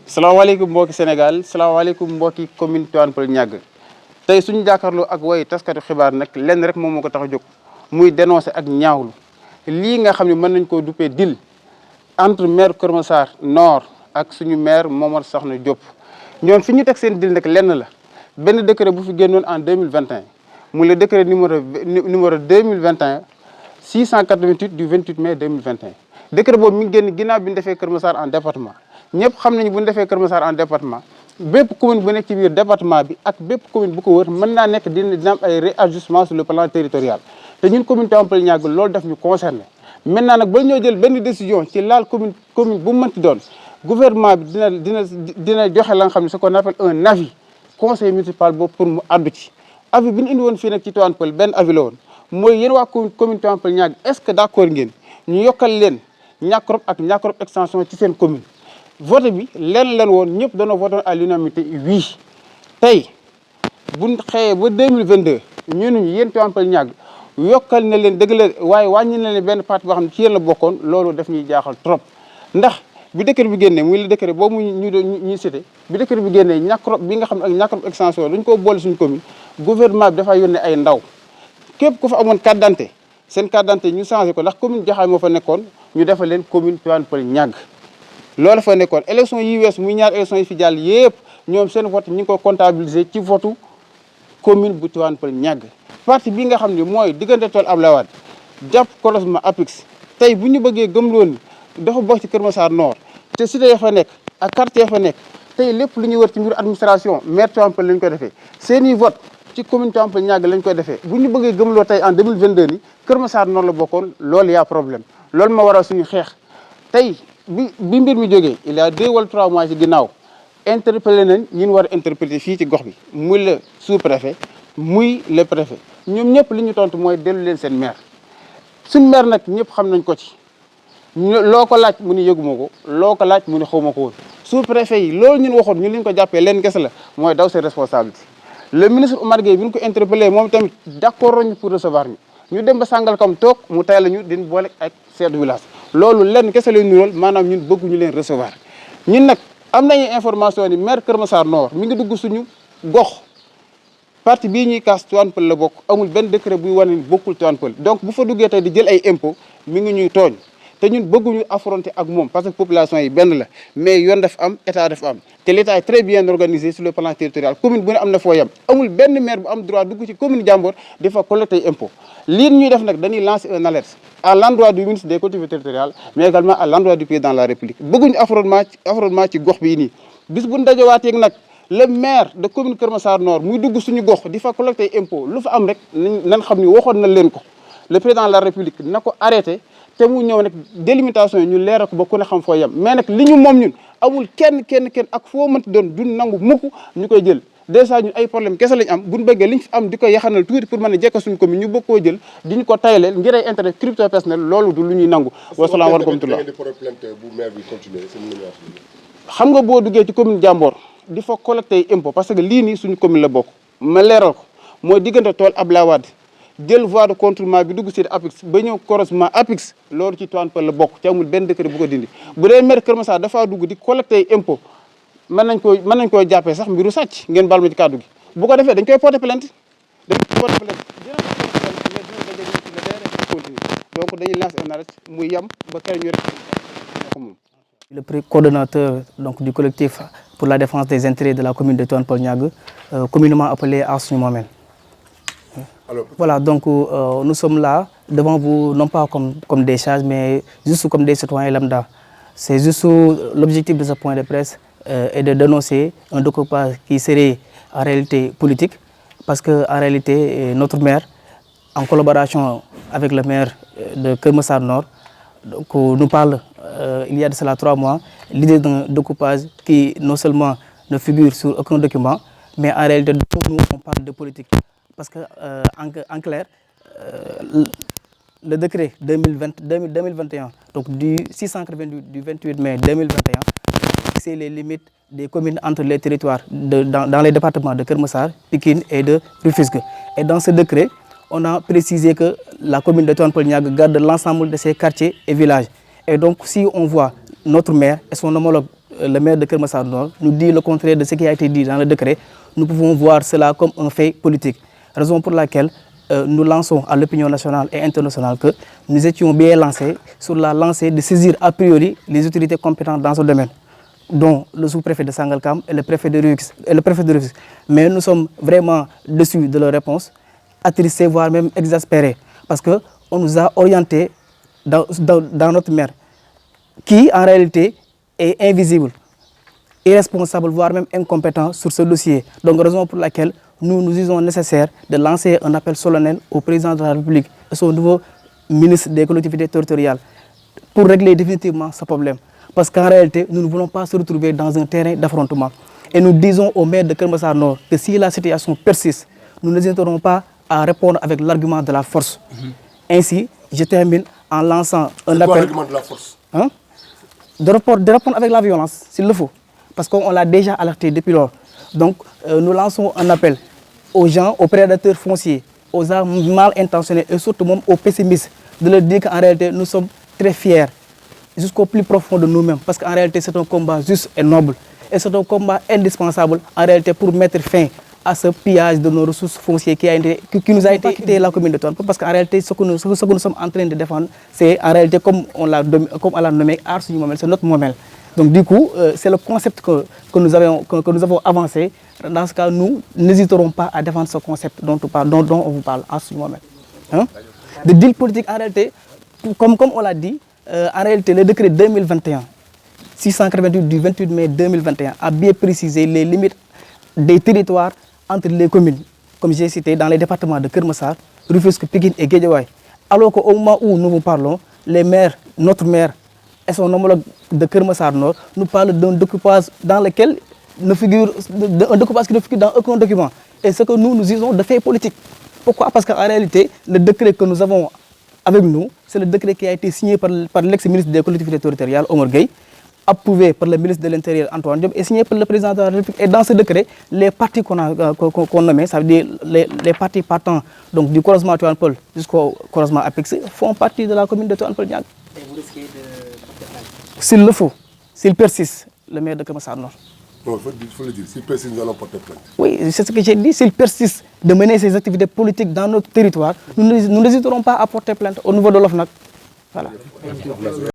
salaamaaleykum mbokki Sénégal salaamaaleykum mbokki commune Tivaouane Peulh Niaga tey suñu jàkkaarloo ak way taskatu xibaar nag lenn rek moom moo ko tax a jóg muy dénoncer ak ñaawlu lii nga xam ne mën nañ koo duppee deal entre maire Kër Massar Nord ak suñu maire Momar Sokhna Diop. ñoom fi ñu teg seen deal nag lenn la benn décret bu fi génnoon en 2021 mu le décret numéro 2021 688 du 28 mai 2021 décret boobu mi ngi génn ginnaaw bi ñu defee Kër Massar en département. ñëpp xam nañu bu ñu defee Kër Massar en département bépp commune bu nekk ci biir département bi ak bépp commune bu ko wër mën naa nekk dina am ay réajustement sur le plan territorial te ñun commune Tivaouane Peulh Niaga loolu daf ñu concerné. maintenant nag ba ñoo jël benn décision ci laal commune bu mu mënti doon gouvernement bi dina joxe la nga xam ne ce qu'on appelle un avis conseil municipal boobu pour mu addu ci. avis bi ñu indi woon fii nag ci Tivaouane Peulh benn avis la woon mooy yéen waa commune Tivaouane Peulh Niaga est-ce que d'accord ngeen ñu yokkal leen Niakrop ak Niakrop extension ci seen commune. vote bi leen woon ñëpp doona voté à l'unanimité oui tey buñ xëyee ba 2022 ñu yéen Tivaouane Peulh Niaga yokkal na leen dëgg la waaye wàññi na leen benn parti boo xam ne ci yéen la bokkoon loolu daf ñuy jaaxal trop ndax bi décret bi génnee muy le décret boobu ñuy cité bi décret bi génnee Niakrop bi nga xam ne ak Niakrop extension dañ ko boole suñu commune gouvernement bi dafay yónnee ay ndaw képp ku fa amoon carte d'identité seen carte d'identité ñu changé ko ndax commune Jaxaay moo fa nekkoon ñu defal leen commune Tivaouane Peulh Niaga loolu fa nekkoon élection yi wees muy ñaar élection yi fi jàll yëpp ñoom seen vote ñu ngi ko comptabiliser ci votu commune bu Tivaouane Peulh Niaga parti bi nga xam ne mooy diggante tool Abdoulaye Wade jàpp croisement APIX tey bu ñu bëggee gëmloo ni dafa bokk ci Kër Massar Nord te cité ya fa nekk ak quartier ya fa nekk tey lépp lu ñuy wër ci mbiru administration maire Tivaouane Peulh lañ ko defee seeni vote ci commune Tivaouane Peulh Niaga lañ koy defee bu ñu bëggee gëmloo tey en 2022 ni Kër Massar Nord la bokkoon loolu yaa problème loolu ma waral suñu xeex tey bi mbir mi jógee il y a 2 wala 3 mois ci ginnaaw interpellé nañ ñun war a interpellé fii ci gox bi muy le sous-préfet muy le préfet ñoom ñëpp li ñu tontu mooy dellu leen seen maire suñ maire nag ñëpp xam nañ ko ci loo ko laaj mu ni yëguma ko loo ko laaj mu ni xawma ko woon sous-préfet yi loolu ñun waxoon ñun li ñu ko jàppee leen kese la mooy daw seen responsabilité le ministre Oumar Gueye bi ñu ko interpellé moom tamit d'accord ñu pour recevoir ñu dem ba Sangalkam toog mu tay la ñu din boole ak chef de village loolu lenn kese lay nurool maanaam ñun bëgguñu leen recevoir ñun nag am nañu information ni maire Kër Massar Nord mi ngi dugg suñu gox parti bii ñuy kaas Tivaouane Peulh la bokk amul benn décret buy wane ni bokkul Tivaouane Peulh donc bu fa duggee tey di jël ay impôt mi ngi ñuy tooñ te ñun bëgguñu affronter ak moom parce que population yi benn la mais yoon daf am état daf am te l'état est très bien organisé sur le plan territorial commune bu ne am na foo yam amul benn maire bu am droit dugg ci commune jàmbur di fa collecter impôt lii ñuy def nag dañuy lancer un alerte à l'endroit du ministre des collectivités territoriales mais également à l'endroit du président de la République bëgguñu affrontement ci gox bii nii bis bu ñu dajawaatee nag le maire de commune Kër Massar Nord muy dugg suñu gox di fa collecter impôt lu fa am rek nañ xam ni waxoon na leen ko le président de la République na ko arrêté te mu ñëw nag délimitation yi ñu leeral ko ba ku ne xam foo yem mais nag li ñu moom ñun amul kenn ak foo mënti doon duñ nangu mukk ñu koy jël dèjà ñun ay problème kese lañ am buñ bëggee liñ fi am di ko yaxanal tuuti pour mën a jekka suñu commune ñu bëgg koo jël di ñu ko tayleel ngir ay intérêt crypto personnel loolu du lu ñuy nangu wasalaam wa rahmatullah xam nga boo duggee ci commune Diambor di fa collecté impôt parce que lii nii suñu commune la bokk ma leeral ko mooy diggante tool Abdoulaye Wade jël voie de contournement bi dugg ci APIX ba ñëw croisement APIX loolu ci Tivaouane Peulh la bokk ci amul benn décret bu ko dindi bu dee maire Kër Massar dafaa dugg di collecté impôt mën nañ koy jàppee sax mbiru sàcc ngeen baal ma ci kàddu gi bu ko defee dañ koy porter plainte donc dañuy lancer un alerte muy yam ba kër ñu moom. Le coordonnateur donc du collectif pour la défense des intérêts de la commune de Tivaouane Peulh Niaga, communément appelé Aar Suñu Moomeel. Voilà, donc nous sommes là devant vous, non pas comme des charges, mais juste comme des citoyens lambda. C'est juste l'objectif de ce point de presse est de dénoncer un découpage qui serait en réalité politique, parce qu'en réalité, notre maire, en collaboration avec le maire de Kër Massar Nord, donc, nous parle il y a de cela 3 mois, l'idée d'un découpage qui non seulement ne figure sur aucun document, mais en réalité, nous, on parle de politique. Parce que, en clair, le décret 2021, donc du 688 du 28 mai 2021, c'est les limites des communes entre les territoires dans les départements de Kër Massar, Pikine et de Rufisque. Et dans ce décret, on a précisé que la commune de Tivaouane Peulh Niaga garde l'ensemble de ses quartiers et villages. Et donc, si on voit notre maire et son homologue le maire de Keur Massar Nord nous dit le contraire de ce qui a été dit dans le décret, nous pouvons voir cela comme un fait politique. Raison pour laquelle nous lançons à l'opinion nationale et internationale que nous étions bien lancés sur la lancée de saisir a priori les autorités compétentes dans ce domaine, dont le sous-préfet de Sangalkam et le préfet de Rufisque. Mais nous sommes vraiment déçus de leur réponse, attristés, voire même exaspérés, parce qu'on nous a orientés dans notre maire, qui en réalité est invisible, irresponsable, voire même incompétent sur ce dossier. Donc raison pour laquelle nous jugeons nécessaire de lancer un appel solennel au président de la République et son nouveau ministre des collectivités territoriales pour régler définitivement ce problème. Parce qu'en réalité, nous ne voulons pas se retrouver dans un terrain d'affrontement. Et nous disons au maire de Keur Massar Nord que si la situation persiste, nous n'hésiterons pas à répondre avec l'argument de la force. Ainsi, je termine en lançant un appel. L'argument de la force de répondre avec la violence, s'il le faut. Parce qu'on l'a déjà alerté depuis lors. Donc, nous lançons un appel aux gens, aux prédateurs fonciers, aux armes mal intentionnés et surtout même aux pessimistes, de leur dire qu'en réalité, nous sommes très fiers, jusqu'au plus profond de nous-mêmes, parce qu'en réalité, c'est un combat juste et noble. Et c'est un combat indispensable, en réalité, pour mettre fin à ce pillage de nos ressources foncières qui nous a été quitté la commune de Tivaouane. Parce qu'en réalité, ce que nous sommes en train de défendre, c'est en réalité, comme on l'a nommé, Ars du Momel, c'est notre Momel. Donc du coup, c'est le concept que nous avons avancé. Dans ce cas, nous n'hésiterons pas à défendre ce concept dont on vous parle, Ars du Momel. De deal politique, en réalité, comme on l'a dit, en réalité, le décret 2021, 688 du 28 mai 2021 a bien précisé les limites des territoires entre les communes, comme j'ai cité, dans les départements de Keur Massar, Rufisque, Pikine et Guédiawaye. Alors qu'au moment où nous vous parlons, les maires, notre maire et son homologue de Keur Massar Nord nous parlent d'un découpage dans lequel ne figure, un découpage qui ne figure dans aucun document. Et ce que nous disons de fait politique. Pourquoi? Parce qu'en réalité, le décret que nous avons avec nous, c'est le décret qui a été signé par l'ex-ministre des collectivités territoriales, Omar Gueye, approuvé par le ministre de l'Intérieur, Antoine Diop, et signé par le président de la République. Et dans ce décret, les partis qu'on nommait, ça veut dire les partis partant donc, du croisement Tivaouane Peulh jusqu'au croisement Apex, font partie de la commune de Tivaouane Peulh Niaga. Et vous risquez de... S'il le faut, s'il persiste, le maire de Keur Massar Nord. Non, il faut le dire, s'il persiste, nous allons porter plainte. Oui, c'est ce que j'ai dit. S'il persiste de mener ses activités politiques dans notre territoire, nous n'hésiterons pas à porter plainte au niveau de l'OFNAC. Voilà.